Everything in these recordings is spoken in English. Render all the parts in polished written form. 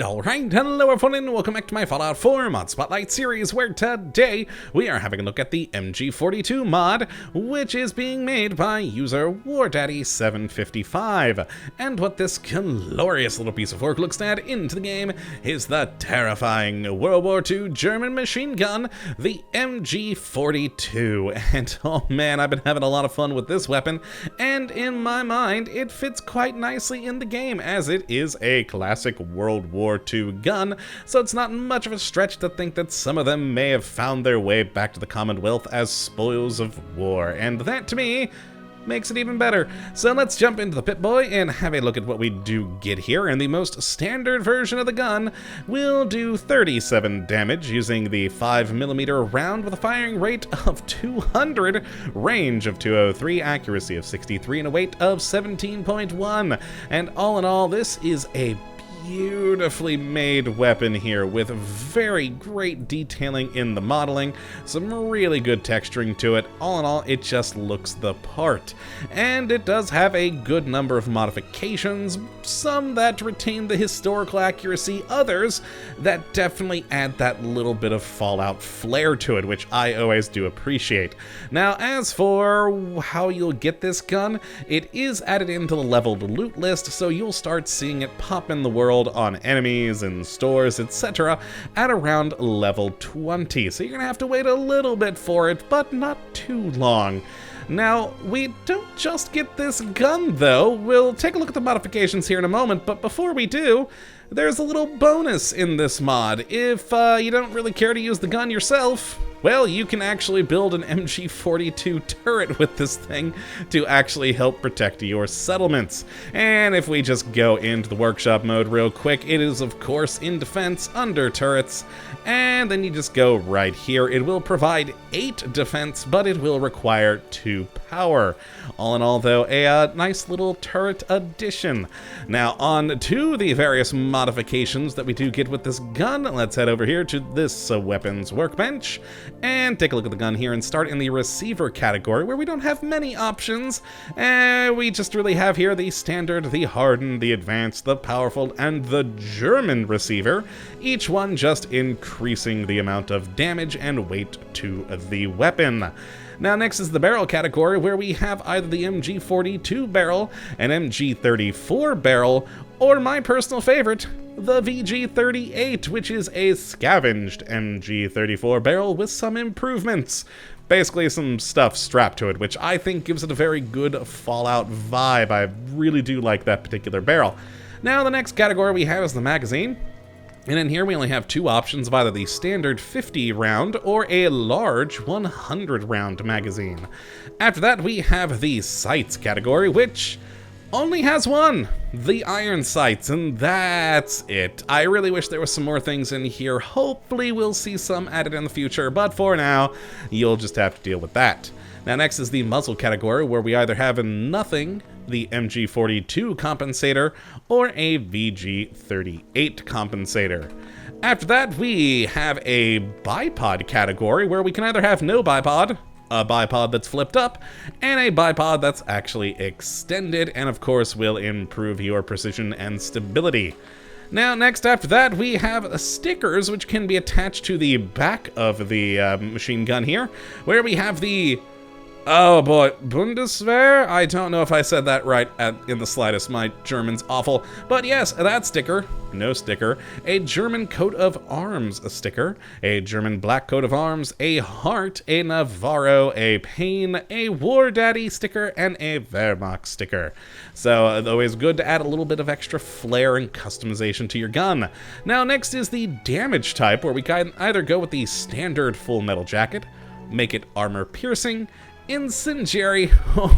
Alright, hello everyone and welcome back to my Fallout 4 Mod Spotlight series, where today we are having a look at the MG42 mod, which is being made by user WW2 And what this glorious little piece of work looks to add into the game is the terrifying World War II German machine gun, the MG42. And oh man, I've been having a lot of fun with this weapon, and in my mind, it fits quite nicely in the game, as it is a classic World War II gun, so it's not much of a stretch to think that some of them may have found their way back to the Commonwealth as spoils of war, and that to me makes it even better. So let's jump into the Pip-Boy and have a look at what we do get here. In the most standard version of the gun, we'll do 37 damage using the 5mm round with a firing rate of 200, range of 203, accuracy of 63, and a weight of 17.1. And all in all, this is a beautifully made weapon here with very great detailing in the modeling, some really good texturing to it. All in all, it just looks the part. And it does have a good number of modifications, some that retain the historical accuracy, others that definitely add that little bit of Fallout flair to it, which I always do appreciate. Now, as for how you'll get this gun, it is added into the leveled loot list, so you'll start seeing it pop in the world on enemies and stores, etc. at around level 20. So you're gonna have to wait a little bit for it, but not too long. Now, we don't just get this gun though. We'll take a look at the modifications here in a moment, but before we do, there's a little bonus in this mod. If you don't really care to use the gun yourself, well, you can actually build an MG42 turret with this thing to actually help protect your settlements. And if we just go into the workshop mode real quick, it is of course in defense under turrets, and then you just go right here. It will provide 8 defense, but it will require 2 power. All in all though, a nice little turret addition. Now on to the various modifications that we do get with this gun. Let's head over here to this weapons workbench and take a look at the gun here and start in the receiver category, where we don't have many options. We just really have here the standard, the hardened, the advanced, the powerful, and the German receiver, each one just increasing the amount of damage and weight to the weapon. Now next is the barrel category, where we have either the MG42 barrel, an MG34 barrel, or my personal favorite, the VG38, which is a scavenged MG34 barrel with some improvements. Basically some stuff strapped to it, which I think gives it a very good Fallout vibe. I really do like that particular barrel. Now the next category we have is the magazine. And in here we only have 2 options of either the standard 50 round or a large 100 round magazine. After that we have the sights category, which only has one, the iron sights, and that's it. I really wish there was some more things in here. Hopefully we'll see some added in the future, but for now, you'll just have to deal with that. Now next is the muzzle category, where we either have nothing, the MG42 compensator, or a VG38 compensator. After that, we have a bipod category, where we can either have no bipod, a bipod that's flipped up, and a bipod that's actually extended, and of course will improve your precision and stability. Now next after that we have stickers, which can be attached to the back of the machine gun here, where we have the, oh boy, Bundeswehr? I don't know if I said that right in the slightest. My German's awful. But yes, that sticker, no sticker, a German coat of arms sticker, a German black coat of arms, a heart, a Navarro, a Pain, a War Daddy sticker, and a Wehrmacht sticker. So always good to add a little bit of extra flair and customization to your gun. Now next is the damage type, where we can either go with the standard full metal jacket, make it armor piercing, incendiary,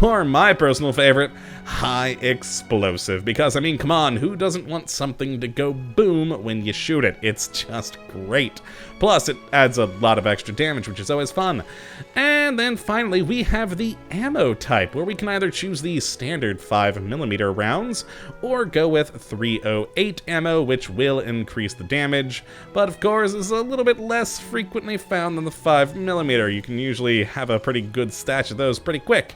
or my personal favorite, high explosive. Because, I mean, come on, who doesn't want something to go boom when you shoot it? It's just great. Plus, it adds a lot of extra damage, which is always fun. And then finally, we have the ammo type, where we can either choose the standard 5mm rounds, or go with 308 ammo, which will increase the damage, but of course is a little bit less frequently found than the 5mm. You can usually have a pretty good stash of those pretty quick.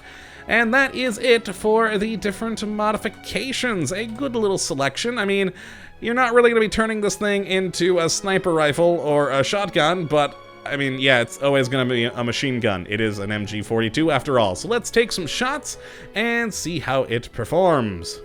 And that is it for the different modifications. A good little selection. I mean, you're not really going to be turning this thing into a sniper rifle or a shotgun, but I mean, yeah, it's always going to be a machine gun. It is an MG42 after all. So let's take some shots and see how it performs.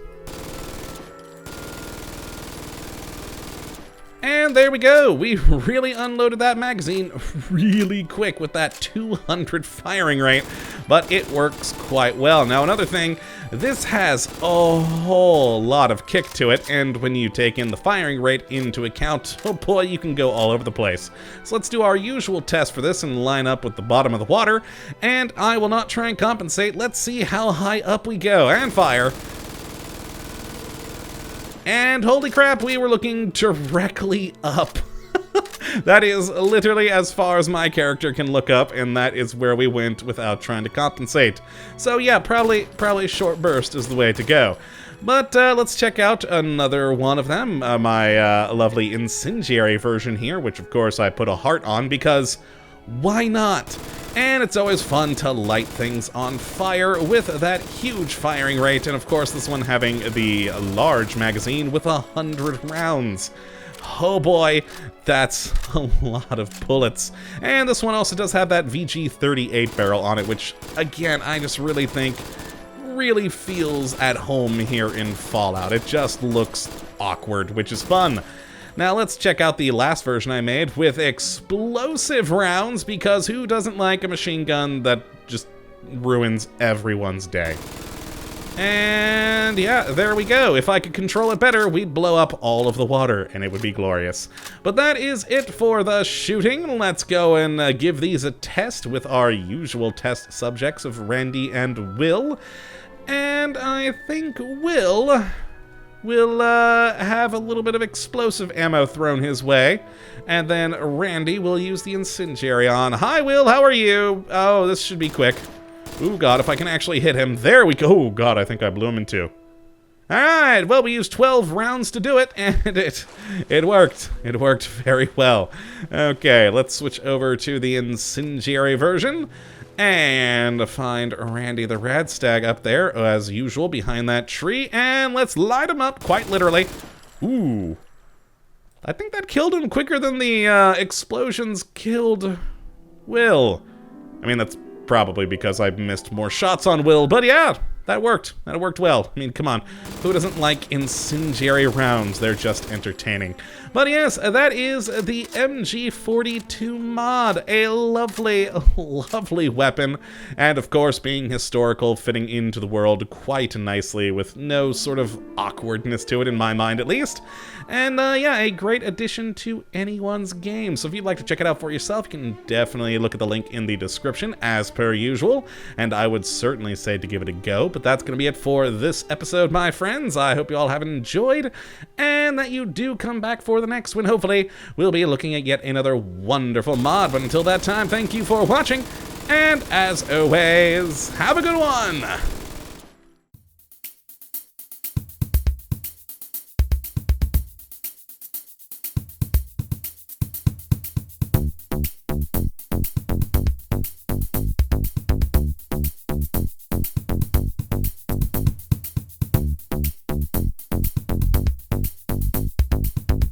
And there we go. We really unloaded that magazine really quick with that 200 firing rate, but it works quite well. Now, another thing, this has a whole lot of kick to it, and when you take in the firing rate into account, oh boy, you can go all over the place. So let's do our usual test for this and line up with the bottom of the water, and I will not try and compensate. Let's see how high up we go, and fire. And holy crap, we were looking directly up. That is literally as far as my character can look up, and that is where we went without trying to compensate. So yeah, probably short burst is the way to go. But let's check out another one of them, my lovely incendiary version here, which of course I put a heart on because why not? And it's always fun to light things on fire with that huge firing rate, and of course this one having the large magazine with 100 rounds. Oh boy, that's a lot of bullets. And this one also does have that VG38 barrel on it, which again, I just really think really feels at home here in Fallout. It just looks awkward, which is fun. Now let's check out the last version I made with explosive rounds, because who doesn't like a machine gun that just ruins everyone's day? And yeah, there we go. If I could control it better, we'd blow up all of the water, and it would be glorious. But that is it for the shooting. Let's go and give these a test with our usual test subjects of Randy and Will. And I think Will have a little bit of explosive ammo thrown his way, and then Randy will use the incendiary on. Hi, Will, how are you? Oh, this should be quick. Ooh, God, if I can actually hit him. There we go. Oh, God, I think I blew him in two. All right, well, we used 12 rounds to do it, and it worked. It worked very well. Okay, let's switch over to the incendiary version and find Randy the Radstag up there, as usual, behind that tree, and let's light him up, quite literally. Ooh. I think that killed him quicker than the explosions killed Will. I mean, that's probably because I missed more shots on Will, but yeah, that worked. That worked well. I mean, come on. Who doesn't like incendiary rounds? They're just entertaining. But yes, that is the MG42 mod. A lovely, lovely weapon. And of course, being historical, fitting into the world quite nicely with no sort of awkwardness to it, in my mind at least. And yeah, a great addition to anyone's game. So if you'd like to check it out for yourself, you can definitely look at the link in the description as per usual. And I would certainly say to give it a go. But that's going to be it for this episode, my friends. I hope you all have enjoyed, and that you do come back for the next one. Hopefully, we'll be looking at yet another wonderful mod. But until that time, thank you for watching, and as always, have a good one!